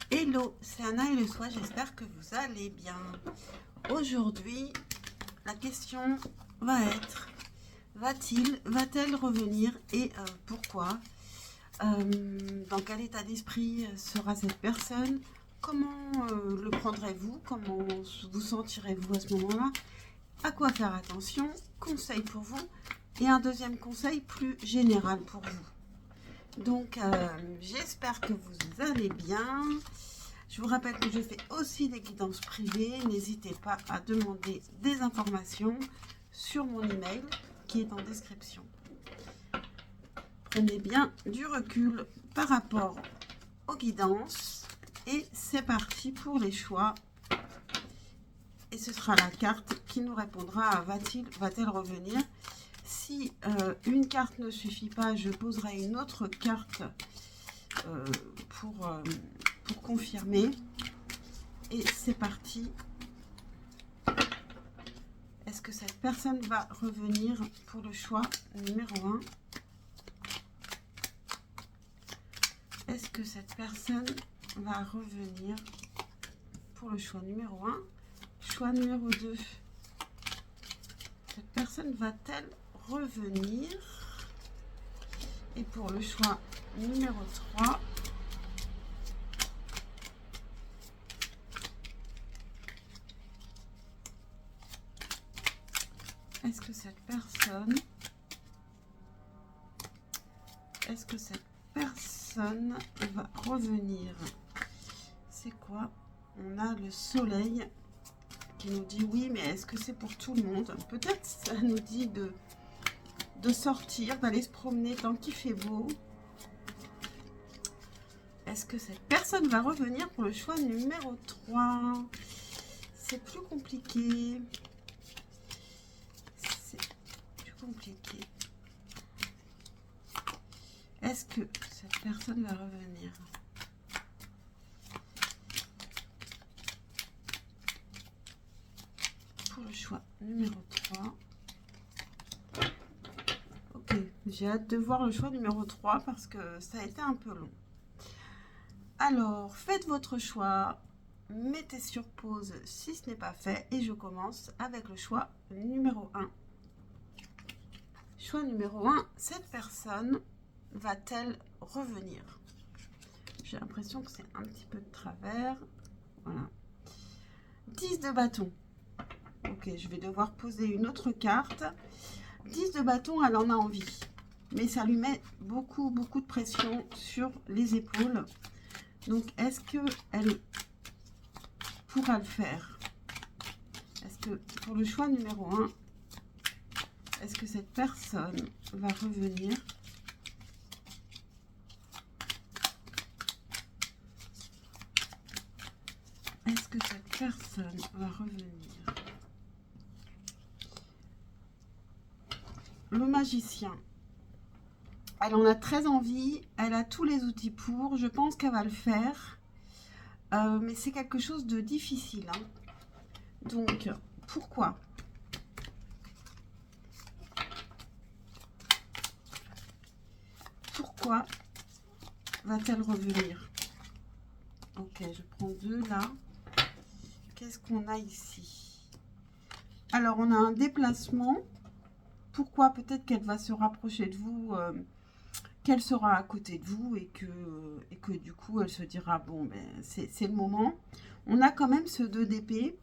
Hello, c'est Anna et le soir, j'espère que vous allez bien. Aujourd'hui, la question va être, va-t-elle revenir et pourquoi? Dans quel état d'esprit sera cette personne? Comment le prendrez-vous? Comment vous sentirez-vous à ce moment-là? À quoi faire attention? Conseil pour vous et un deuxième conseil plus général pour vous. Donc, j'espère que vous allez bien. Je vous rappelle que je fais aussi des guidances privées. N'hésitez pas à demander des informations sur mon email qui est en description. Prenez bien du recul par rapport aux guidances. Et c'est parti pour les choix. Et ce sera la carte qui nous répondra à va-t-elle revenir. Si une carte ne suffit pas, je poserai une autre carte pour confirmer. Et c'est parti. Est-ce que cette personne va revenir pour le choix numéro 1? Est-ce que cette personne va revenir pour le choix numéro 1? Choix numéro 2. Cette personne va-t-elle revenir? Et pour le choix numéro 3, est-ce que cette personne va revenir? C'est quoi? On a le soleil qui nous dit oui, mais est-ce que c'est pour tout le monde? Peut-être ça nous dit de sortir, d'aller se promener tant qu'il fait beau. Est-ce que cette personne va revenir pour le choix numéro 3? C'est plus compliqué. Est-ce que cette personne va revenir? Pour le choix numéro 3. Ok, j'ai hâte de voir le choix numéro 3 parce que ça a été un peu long. Alors, faites votre choix. Mettez sur pause si ce n'est pas fait. Et je commence avec le choix numéro 1. Choix numéro 1, cette personne va-t-elle revenir? J'ai l'impression que c'est un petit peu de travers. Voilà. 10 de bâton. Ok, je vais devoir poser une autre carte. 10 de bâton, elle en a envie. Mais ça lui met beaucoup de pression sur les épaules. Donc, est-ce qu'elle pourra le faire? Est-ce que pour le choix numéro 1, est-ce que cette personne va revenir? Est-ce que cette personne va revenir? Le magicien. Elle en a très envie, elle a tous les outils pour, je pense qu'elle va le faire. Mais c'est quelque chose de difficile. Hein. Donc, pourquoi? Pourquoi va-t-elle revenir? Ok, je prends 2 là. Qu'est-ce qu'on a ici? Alors, on a un déplacement. Pourquoi? Peut-être qu'elle va se rapprocher de vous, qu'elle sera à côté de vous et que du coup, elle se dira, bon, ben, c'est le moment. On a quand même ce 2 d'épée.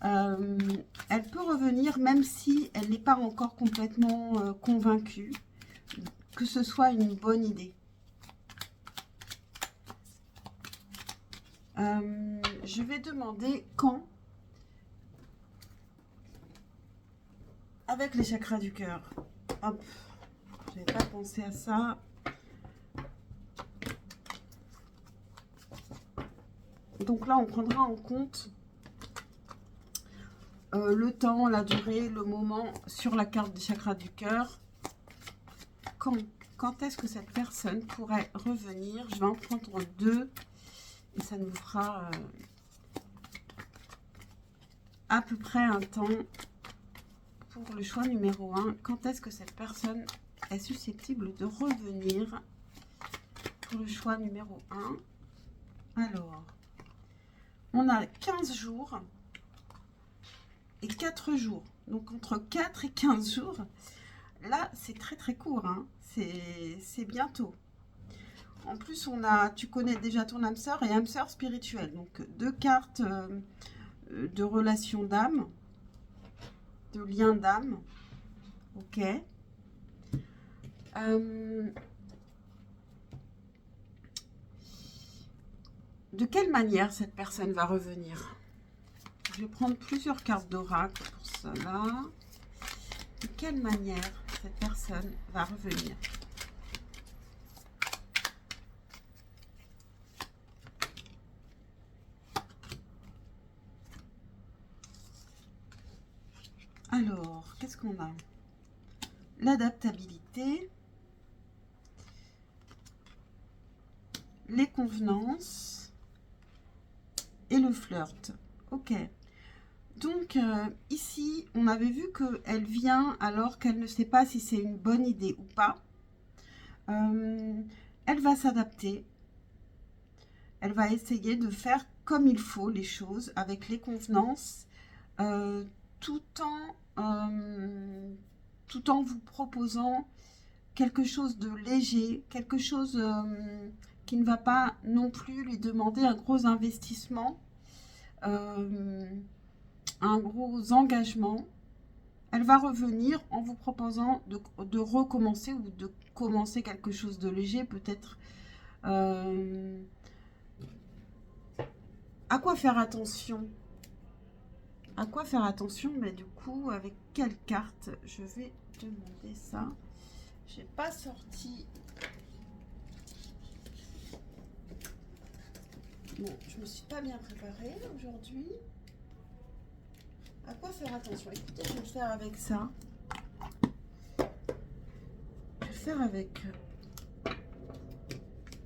Elle peut revenir même si elle n'est pas encore complètement convaincue que ce soit une bonne idée. Je vais demander quand, avec les chakras du cœur. Hop, je n'avais pas pensé à ça. Donc là, on prendra en compte le temps, la durée, le moment sur la carte des chakras du cœur. Quand est-ce que cette personne pourrait revenir? Je vais en prendre 2 et ça nous fera à peu près un temps pour le choix numéro 1. Quand est-ce que cette personne est susceptible de revenir pour le choix numéro 1? Alors, on a 15 jours et 4 jours. Donc, entre 4 et 15 jours, là, c'est très très court. Hein. C'est bientôt. En plus, tu connais déjà ton âme sœur et âme sœur spirituelle. Donc, 2 cartes de relation d'âme, de lien d'âme. Ok. De quelle manière cette personne va revenir? Je vais prendre plusieurs cartes d'oracle pour cela. De quelle manière cette personne va revenir? Alors, qu'est-ce qu'on a? L'adaptabilité, les convenances et le flirt. Ok. Donc, ici, on avait vu qu'elle vient alors qu'elle ne sait pas si c'est une bonne idée ou pas. Elle va s'adapter. Elle va essayer de faire comme il faut les choses avec les convenances, tout en vous proposant quelque chose de léger, quelque chose qui ne va pas non plus lui demander un gros investissement, un gros engagement. Elle va revenir en vous proposant de recommencer ou de commencer quelque chose de léger, peut-être. À quoi faire attention? À quoi faire attention? Mais du coup, avec quelle carte je vais demander ça? J'ai pas sorti. Bon, je me suis pas bien préparée aujourd'hui. À quoi faire attention? Écoutez, je vais le faire avec ça. Je vais le faire avec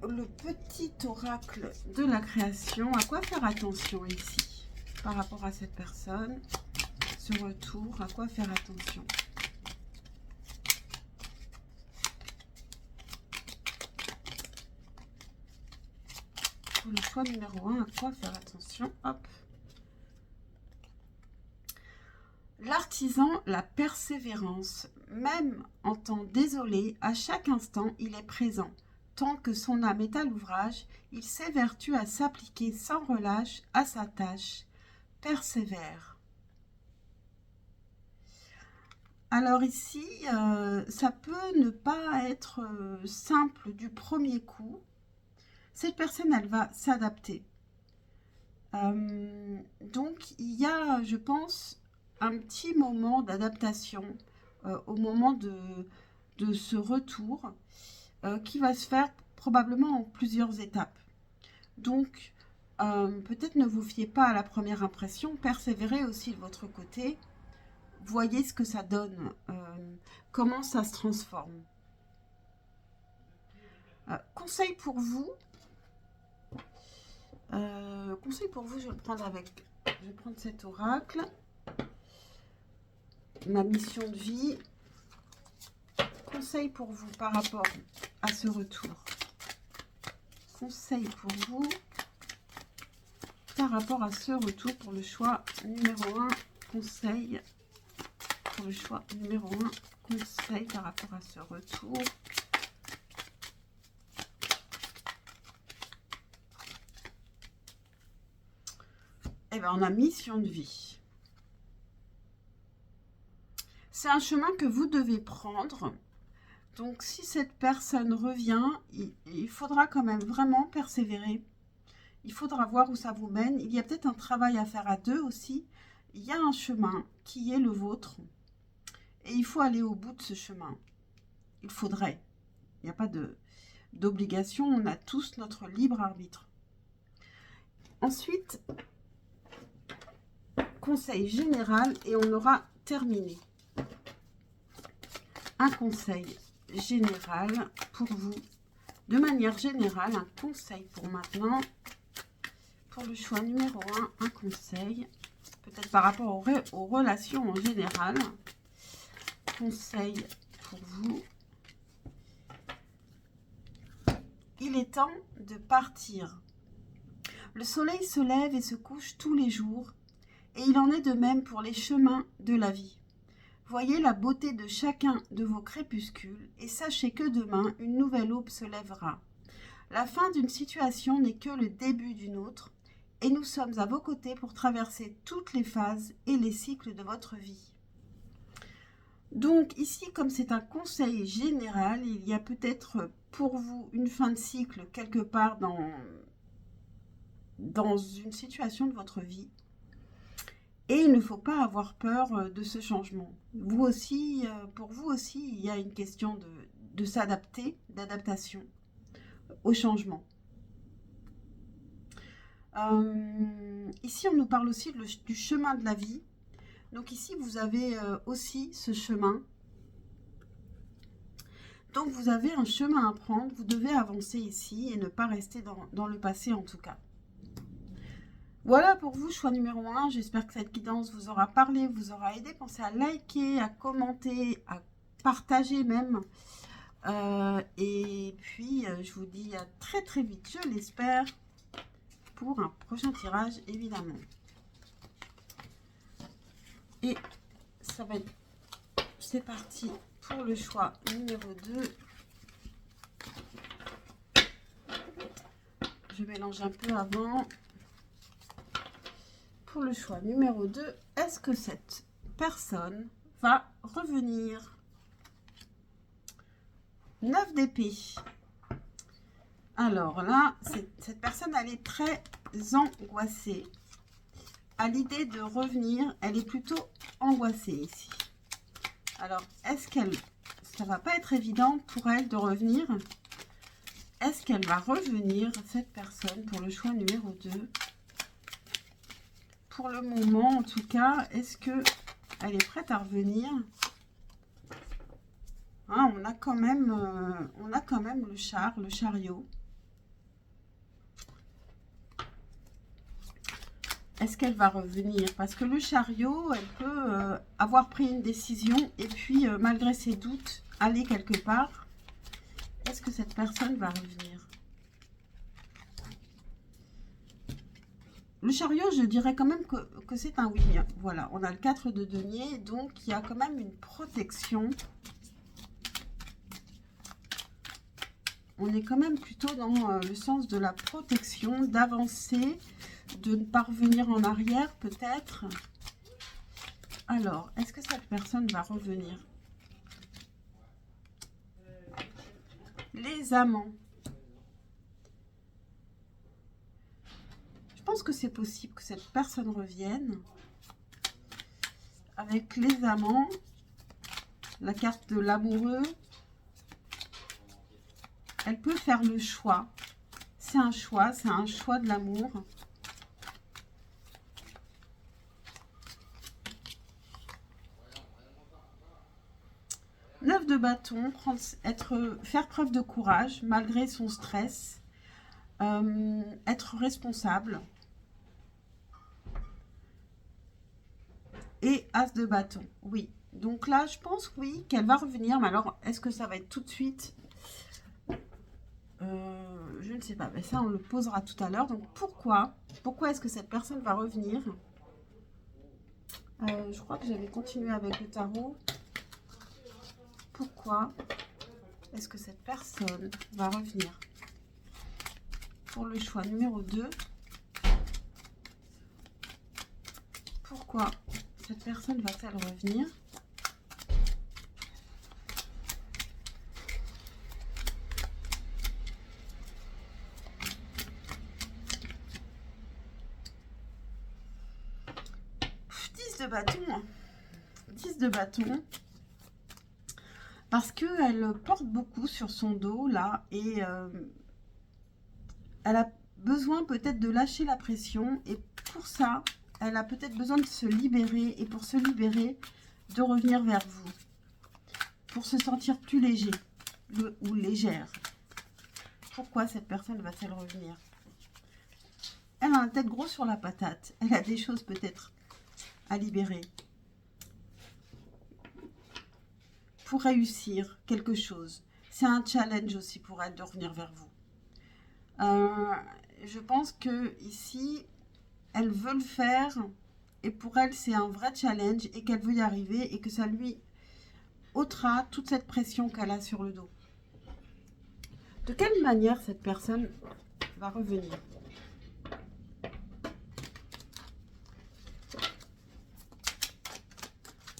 le petit oracle de la création. À quoi faire attention ici par rapport à cette personne? Ce retour, à quoi faire attention? Pour le choix numéro 1, à quoi faire attention? Hop. L'artisan, la persévérance. Même en temps désolé, à chaque instant, il est présent. Tant que son âme est à l'ouvrage, il s'évertue à s'appliquer sans relâche à sa tâche. Persévère. Alors ici, ça peut ne pas être simple du premier coup. Cette personne, elle va s'adapter. Donc, il y a, je pense, un petit moment d'adaptation au moment de ce retour qui va se faire probablement en plusieurs étapes. Donc, peut-être ne vous fiez pas à la première impression, persévérez aussi de votre côté, voyez ce que ça donne, comment ça se transforme. Conseil pour vous, je vais le prendre avec, je vais prendre cet oracle, ma mission de vie. Conseil pour vous par rapport à ce retour. Conseil pour vous par rapport à ce retour pour le choix numéro 1. Conseil pour le choix numéro 1. Conseil par rapport à ce retour. Eh bien, on a mission de vie. C'est un chemin que vous devez prendre. Donc, si cette personne revient, il faudra quand même vraiment persévérer. Il faudra voir où ça vous mène. Il y a peut-être un travail à faire à deux aussi. Il y a un chemin qui est le vôtre. Et il faut aller au bout de ce chemin. Il faudrait. Il n'y a pas d'obligation. On a tous notre libre arbitre. Ensuite, conseil général et on aura terminé. Un conseil général pour vous. De manière générale, un conseil pour maintenant. Pour le choix numéro 1, un conseil. Peut-être par rapport aux relations en général. Conseil pour vous. Il est temps de partir Le soleil se lève et se couche tous les jours, et il en est de même pour les chemins de la vie. Voyez la beauté de chacun de vos crépuscules, et sachez que demain, une nouvelle aube se lèvera. La fin d'une situation n'est que le début d'une autre, et nous sommes à vos côtés pour traverser toutes les phases et les cycles de votre vie. Donc ici, comme c'est un conseil général, il y a peut-être pour vous une fin de cycle quelque part dans une situation de votre vie. Et il ne faut pas avoir peur de ce changement. Vous aussi, pour vous aussi, il y a une question de s'adapter, d'adaptation au changement. Ici, on nous parle aussi du chemin de la vie. Donc ici, vous avez aussi ce chemin. Donc vous avez un chemin à prendre, vous devez avancer ici et ne pas rester dans le passé en tout cas. Voilà pour vous, choix numéro 1. J'espère que cette guidance vous aura parlé, vous aura aidé. Pensez à liker, à commenter, à partager même. Et puis, je vous dis à très très vite, je l'espère, pour un prochain tirage évidemment. Et ça va être, c'est parti pour le choix numéro 2. Je mélange un peu avant. Pour le choix numéro 2, est-ce que cette personne va revenir? 9 d'épée. Alors là, cette personne, elle est très angoissée. À l'idée de revenir, elle est plutôt angoissée ici. Alors, ça va pas être évident pour elle de revenir. Est-ce qu'elle va revenir, cette personne, pour le choix numéro 2? Pour le moment, en tout cas, est-ce qu'elle est prête à revenir? Hein, on a quand même le chariot. Est-ce qu'elle va revenir? Parce que le chariot, elle peut avoir pris une décision et puis, malgré ses doutes, aller quelque part. Est-ce que cette personne va revenir? Le chariot, je dirais quand même que c'est un oui. Voilà, on a le 4 de denier, donc il y a quand même une protection. On est quand même plutôt dans le sens de la protection, d'avancer, de ne pas revenir en arrière peut-être. Alors, est-ce que cette personne va revenir? Les amants. Je pense que c'est possible que cette personne revienne. Avec les amants, la carte de l'amoureux, elle peut faire le choix. C'est un choix de l'amour. Neuf de bâton, faire preuve de courage malgré son stress, être responsable. Et as de bâton, oui. Donc là, je pense, oui, qu'elle va revenir. Mais alors, est-ce que ça va être tout de suite? Je ne sais pas. Mais ça, on le posera tout à l'heure. Donc, pourquoi est-ce que cette personne va revenir? Je crois que j'avais continué avec le tarot. Pourquoi est-ce que cette personne va revenir? Pour le choix numéro 2. Pourquoi cette personne va-t-elle revenir? De bâton. 10 de bâton. Parce qu'elle porte beaucoup sur son dos, là, et elle a besoin peut-être de lâcher la pression, et pour ça, elle a peut-être besoin de se libérer, et pour se libérer, de revenir vers vous. Pour se sentir plus léger, ou légère. Pourquoi cette personne va-t-elle revenir? Elle a un tête gros sur la patate. Elle a des choses peut-être à libérer pour réussir quelque chose. C'est un challenge aussi pour elle de revenir vers vous. je pense que ici, elle veut le faire et pour elle, c'est un vrai challenge et qu'elle veut y arriver et que ça lui ôtera toute cette pression qu'elle a sur le dos. De quelle manière cette personne va revenir?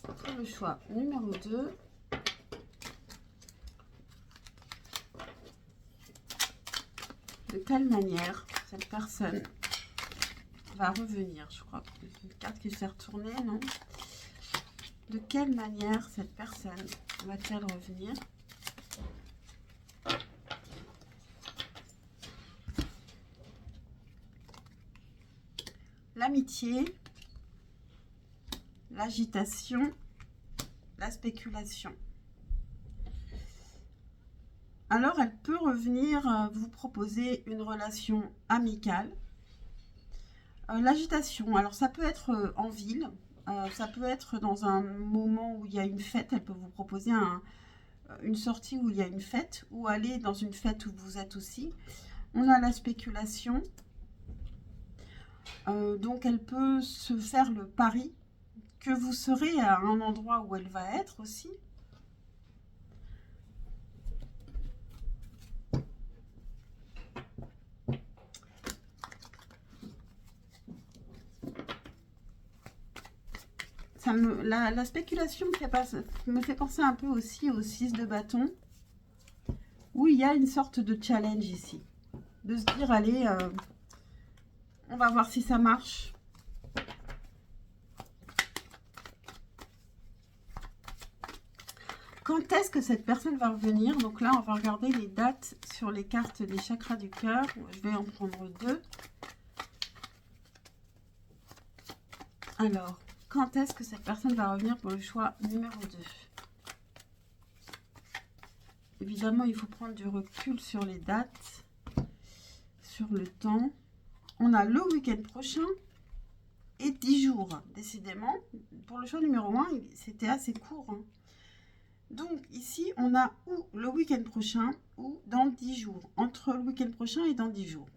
Pour le choix numéro 2, de quelle manière cette personne va revenir? Je crois que c'est une carte qui s'est retournée, non? De quelle manière cette personne va-t-elle revenir? L'amitié, l'agitation, la spéculation. Alors, elle peut revenir vous proposer une relation amicale. L'agitation, alors ça peut être en ville, ça peut être dans un moment où il y a une fête. Elle peut vous proposer une sortie où il y a une fête, ou aller dans une fête où vous êtes aussi. On a la spéculation. Donc, elle peut se faire le pari que vous serez à un endroit où elle va être aussi. La spéculation me fait penser un peu aussi au 6 de bâton, où il y a une sorte de challenge ici. De se dire, allez, on va voir si ça marche. Quand est-ce que cette personne va revenir? Donc là, on va regarder les dates sur les cartes des chakras du cœur. Je vais en prendre 2. Alors, quand est-ce que cette personne va revenir pour le choix numéro 2? Évidemment, il faut prendre du recul sur les dates, sur le temps. On a le week-end prochain et 10 jours. Décidément, pour le choix numéro 1, c'était assez court, hein. Donc ici, on a ou le week-end prochain ou dans 10 jours. Entre le week-end prochain et dans 10 jours.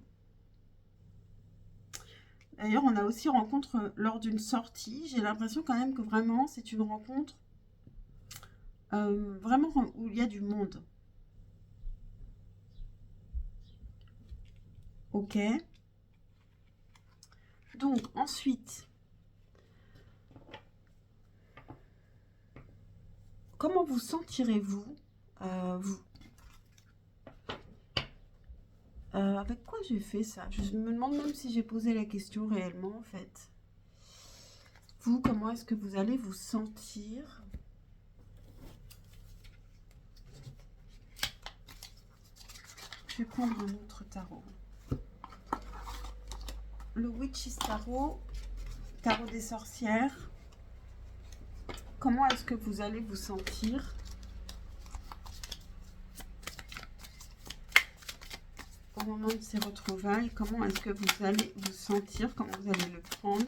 D'ailleurs, on a aussi rencontre lors d'une sortie. J'ai l'impression quand même que vraiment, c'est une rencontre vraiment où il y a du monde. Ok. Donc, ensuite, comment vous sentirez-vous, vous avec quoi j'ai fait ça? Je me demande même si j'ai posé la question réellement, en fait. Vous, comment est-ce que vous allez vous sentir? Je vais prendre un autre tarot. Le Witch's Tarot, tarot des sorcières. Comment est-ce que vous allez vous sentir au moment de ces retrouvailles? Comment est-ce que vous allez vous sentir? Comment vous allez le prendre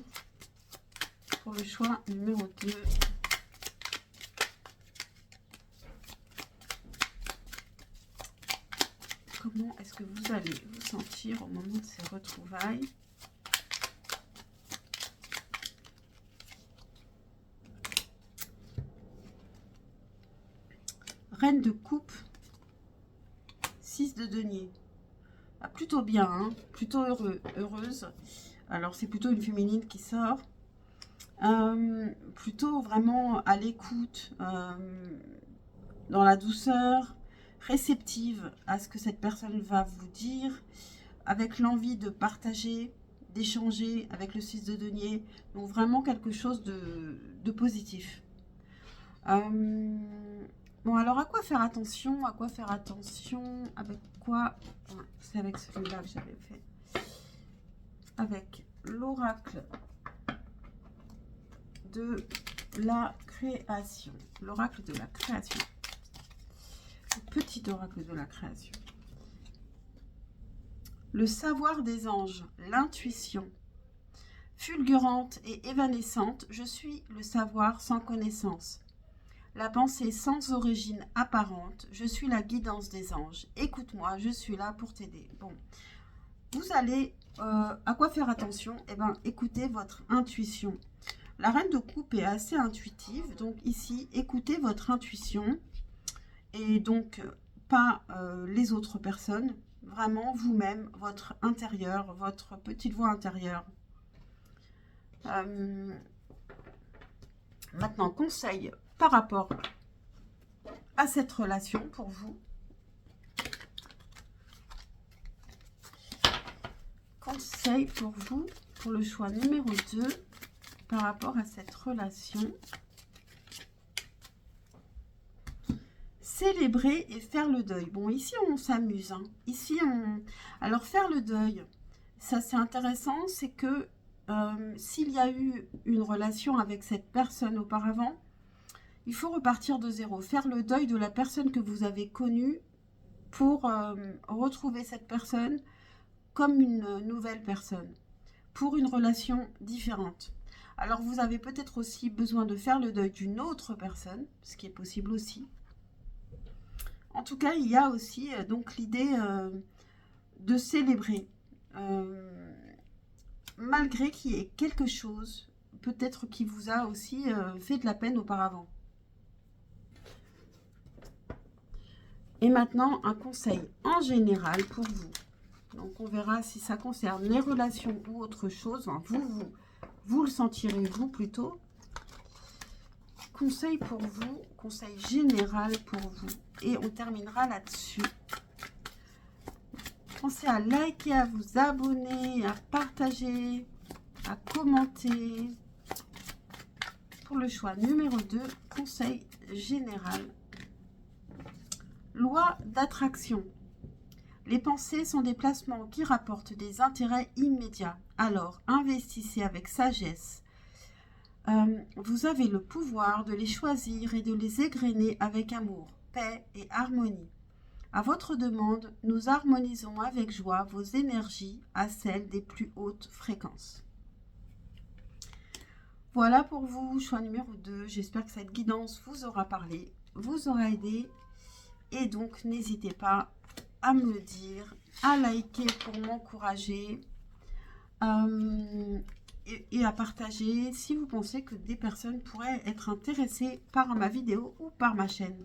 pour le choix numéro 2? Comment est-ce que vous allez vous sentir au moment de ces retrouvailles? Reine de coupe, 6 de denier. Ah, plutôt bien, hein, plutôt heureuse. Alors, c'est plutôt une féminine qui sort. Plutôt vraiment à l'écoute, dans la douceur, réceptive à ce que cette personne va vous dire, avec l'envie de partager, d'échanger avec le 6 de denier. Donc, vraiment quelque chose de positif. Bon, alors à quoi faire attention? À quoi faire attention? Avec quoi? C'est avec celui-là que j'avais fait. Avec l'oracle de la création. L'oracle de la création. Le petit oracle de la création. Le savoir des anges, l'intuition. Fulgurante et évanescente, je suis le savoir sans connaissance. La pensée sans origine apparente, je suis la guidance des anges. Écoute-moi, je suis là pour t'aider. Bon, vous allez, à quoi faire attention? Eh bien, écoutez votre intuition. La reine de coupe est assez intuitive, donc ici, écoutez votre intuition et donc pas les autres personnes, vraiment vous-même, votre intérieur, votre petite voix intérieure. Maintenant, conseil par rapport à cette relation pour vous. Conseil pour vous, pour le choix numéro 2, par rapport à cette relation. Célébrer et faire le deuil. Bon, ici, on s'amuse. Hein. Ici, on... Alors, faire le deuil, ça, c'est intéressant, c'est que s'il y a eu une relation avec cette personne auparavant, il faut repartir de zéro. Faire le deuil de la personne que vous avez connue pour retrouver cette personne comme une nouvelle personne, pour une relation différente. Alors, vous avez peut-être aussi besoin de faire le deuil d'une autre personne, ce qui est possible aussi. En tout cas, il y a aussi donc l'idée de célébrer, malgré qu'il y ait quelque chose, peut-être qui vous a aussi fait de la peine auparavant. Et maintenant, un conseil en général pour vous. Donc, on verra si ça concerne les relations ou autre chose. Enfin, vous le sentirez, vous, plutôt. Conseil pour vous, conseil général pour vous. Et on terminera là-dessus. Pensez à liker, à vous abonner, à partager, à commenter. Pour le choix numéro 2, conseil général. Loi d'attraction. Les pensées sont des placements qui rapportent des intérêts immédiats. Alors, investissez avec sagesse. Vous avez le pouvoir de les choisir et de les égrener avec amour, paix et harmonie. À votre demande, nous harmonisons avec joie vos énergies à celles des plus hautes fréquences. Voilà pour vous, choix numéro 2. J'espère que cette guidance vous aura parlé, vous aura aidé. Et donc, n'hésitez pas à me le dire, à liker pour m'encourager et à partager si vous pensez que des personnes pourraient être intéressées par ma vidéo ou par ma chaîne.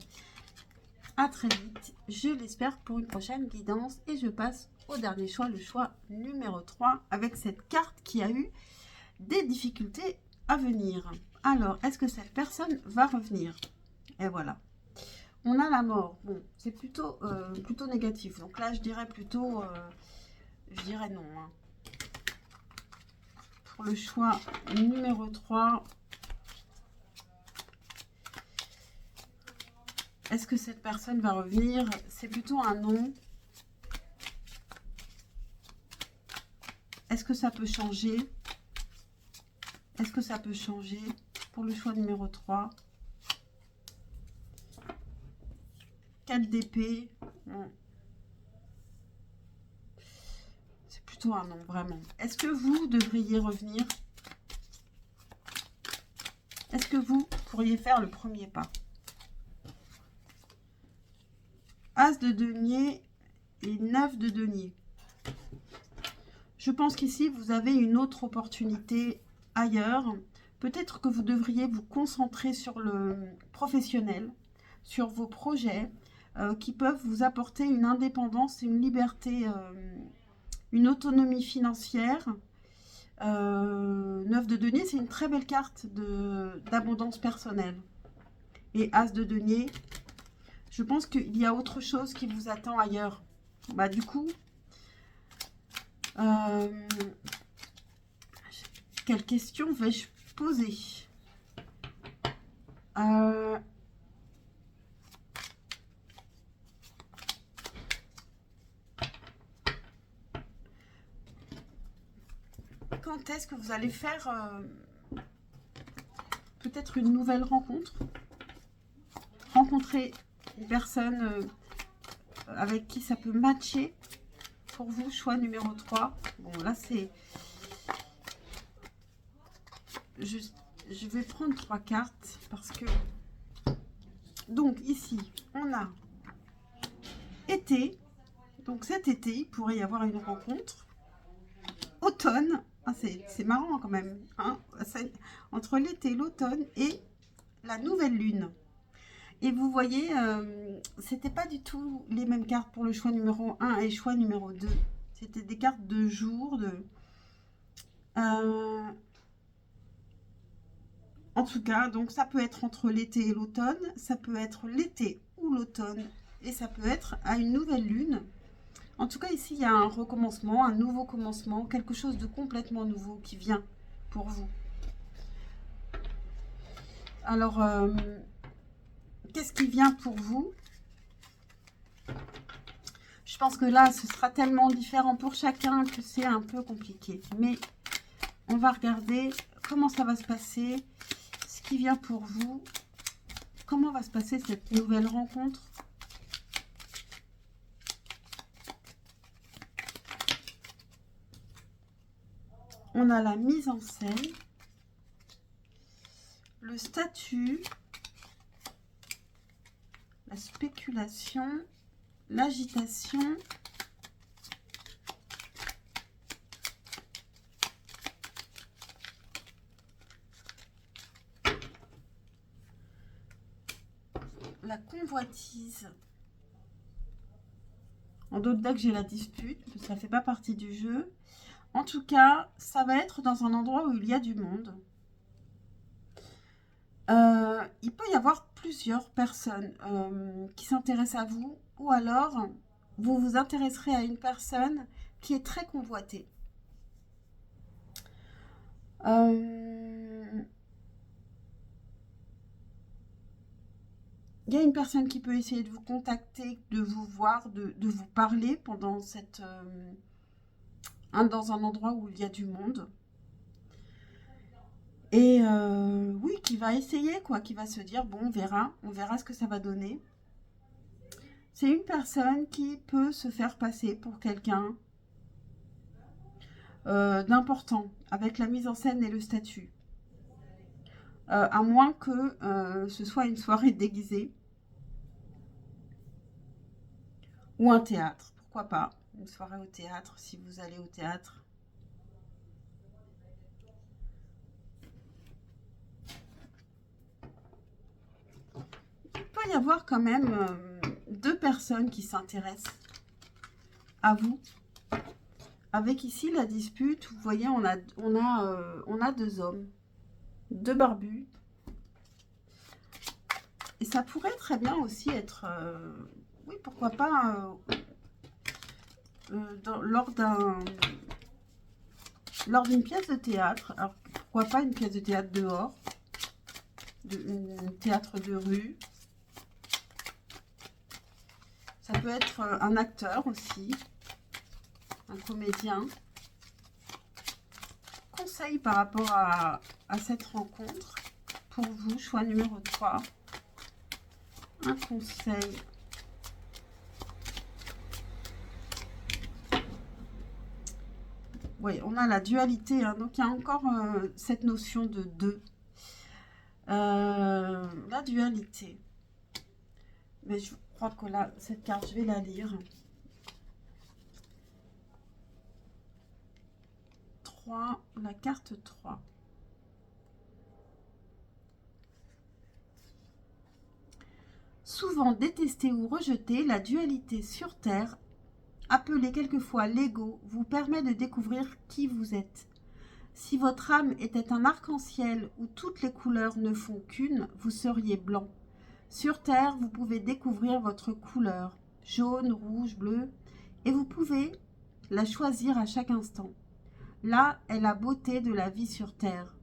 À très vite, je l'espère, pour une prochaine guidance. Et je passe au dernier choix, le choix numéro 3, avec cette carte qui a eu des difficultés à venir. Alors, est-ce que cette personne va revenir? Et voilà. On a la mort. Bon, c'est plutôt négatif. Donc là, je dirais plutôt... je dirais non. Hein. Pour le choix numéro 3... Est-ce que cette personne va revenir? C'est plutôt un non. Est-ce que ça peut changer? Est-ce que ça peut changer? Pour le choix numéro 3. 4 d'épée. C'est plutôt un non, vraiment. Est-ce que vous devriez revenir? Est-ce que vous pourriez faire le premier pas? As de denier et 9 de denier. Je pense qu'ici, vous avez une autre opportunité ailleurs. Peut-être que vous devriez vous concentrer sur le professionnel, sur vos projets qui peuvent vous apporter une indépendance, une liberté, une autonomie financière. 9 de denier, c'est une très belle carte d'abondance personnelle. Et As de denier... Je pense qu'il y a autre chose qui vous attend ailleurs. Bah, du coup, quelle question vais-je poser? Quand est-ce que vous allez faire peut-être une nouvelle rencontre? Rencontrer une personne avec qui ça peut matcher pour vous, choix numéro 3. Bon, là, c'est... Je vais prendre 3 cartes parce que... Donc, ici, on a été. Donc, cet été, il pourrait y avoir une rencontre. automne. Ah, c'est marrant quand même. Hein, entre l'été, l'automne et la nouvelle lune. Et vous voyez, c'était pas du tout les mêmes cartes pour le choix numéro 1 et choix numéro 2. C'était des cartes de jour, euh, en tout cas, donc ça peut être entre l'été et l'automne, ça peut être l'été ou l'automne, et ça peut être à une nouvelle lune. En tout cas, ici, il y a un recommencement, un nouveau commencement, quelque chose de complètement nouveau qui vient pour vous. Alors, qu'est-ce qui vient pour vous? Je pense que là, ce sera tellement différent pour chacun que c'est un peu compliqué. Mais on va regarder comment ça va se passer, ce qui vient pour vous, comment va se passer cette nouvelle rencontre. On a la mise en scène, le statut, la spéculation, l'agitation, la convoitise. En d'autres decks, j'ai la dispute, parce que ça ne fait pas partie du jeu. En tout cas, ça va être dans un endroit où il y a du monde. Il peut y avoir plusieurs personnes qui s'intéressent à vous, ou alors vous vous intéresserez à une personne qui est très convoitée. Il y a une personne qui peut essayer de vous contacter, de vous voir, de vous parler pendant dans un endroit où il y a du monde. Et oui, qui va essayer, quoi, qui va se dire, bon, on verra ce que ça va donner. C'est une personne qui peut se faire passer pour quelqu'un d'important, avec la mise en scène et le statut. À moins que ce soit une soirée déguisée. Ou un théâtre, pourquoi pas. Une soirée au théâtre, si vous allez au théâtre. Il peut y avoir quand même deux personnes qui s'intéressent à vous. Avec ici la dispute, vous voyez, on a deux hommes, deux barbus. Et ça pourrait très bien aussi être, oui, pourquoi pas, lors d'une pièce de théâtre. Alors, pourquoi pas une pièce de théâtre dehors, un théâtre de rue. Ça peut être un acteur aussi, un comédien. Conseil par rapport à cette rencontre pour vous, choix numéro 3. Un conseil. Oui, on a la dualité, hein, donc il y a encore cette notion de deux. La dualité. Mais je crois que là, cette carte, je vais la lire. 3, la carte 3. Souvent détestée ou rejetée, la dualité sur Terre, appelée quelquefois l'ego, vous permet de découvrir qui vous êtes. Si votre âme était un arc-en-ciel où toutes les couleurs ne font qu'une, vous seriez blanc. Sur Terre, vous pouvez découvrir votre couleur, jaune, rouge, bleu, et vous pouvez la choisir à chaque instant. Là est la beauté de la vie sur Terre.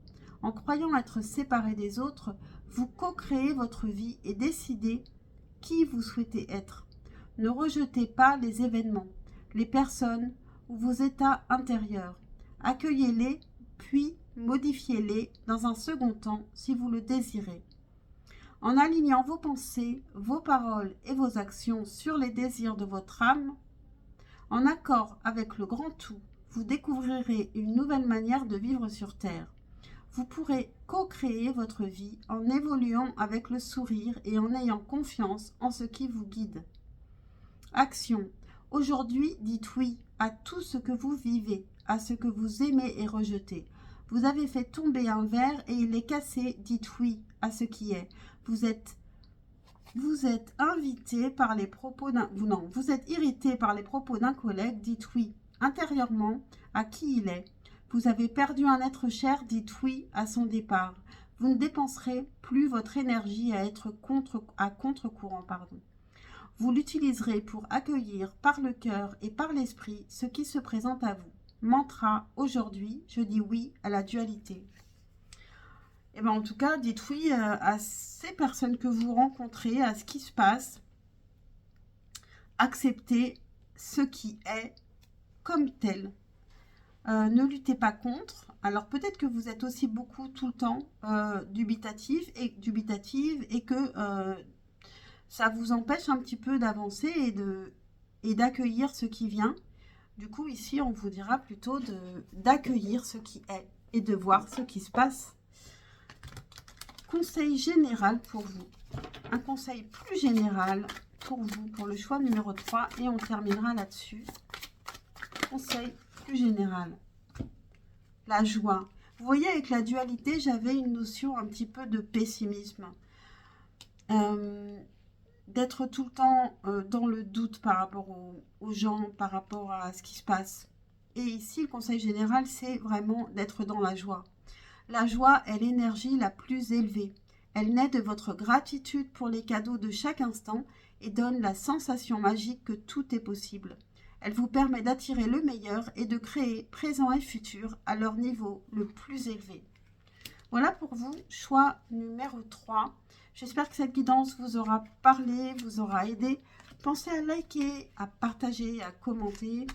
En croyant être séparé des autres, vous co-créez votre vie et décidez qui vous souhaitez être. Ne rejetez pas les événements, les personnes ou vos états intérieurs. Accueillez-les, puis modifiez-les dans un second temps si vous le désirez. En alignant vos pensées, vos paroles et vos actions sur les désirs de votre âme, en accord avec le grand tout, vous découvrirez une nouvelle manière de vivre sur Terre. Vous pourrez co-créer votre vie en évoluant avec le sourire et en ayant confiance en ce qui vous guide. Action. Aujourd'hui, dites oui à tout ce que vous vivez, à ce que vous aimez et rejetez. Vous avez fait tomber un verre et il est cassé, dites oui à ce qui est. Vous êtes invité par les propos d'un... Non, vous êtes irrité par les propos d'un collègue, dites oui intérieurement à qui il est. Vous avez perdu un être cher, dites oui à son départ. Vous ne dépenserez plus votre énergie à être contre-courant. Vous l'utiliserez pour accueillir par le cœur et par l'esprit ce qui se présente à vous. Mantra, aujourd'hui, je dis oui à la dualité. Et bien en tout cas, dites oui à ces personnes que vous rencontrez, à ce qui se passe. Acceptez ce qui est comme tel. Ne luttez pas contre. Alors peut-être que vous êtes aussi beaucoup tout le temps dubitative et que ça vous empêche un petit peu d'avancer et d'accueillir ce qui vient. Du coup, ici, on vous dira plutôt d'accueillir ce qui est et de voir ce qui se passe. Conseil général pour vous. Un conseil plus général pour vous, pour le choix numéro 3. Et on terminera là-dessus. Conseil plus général. La joie. Vous voyez, avec la dualité, j'avais une notion un petit peu de pessimisme. D'être tout le temps dans le doute par rapport aux gens, par rapport à ce qui se passe. Et ici, le conseil général, c'est vraiment d'être dans la joie. La joie est l'énergie la plus élevée. Elle naît de votre gratitude pour les cadeaux de chaque instant et donne la sensation magique que tout est possible. Elle vous permet d'attirer le meilleur et de créer présent et futur à leur niveau le plus élevé. Voilà pour vous, choix numéro 3. J'espère que cette guidance vous aura parlé, vous aura aidé. Pensez à liker, à partager, à commenter.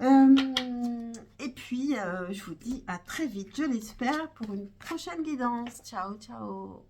Et puis, je vous dis à très vite, je l'espère, pour une prochaine guidance. Ciao, ciao.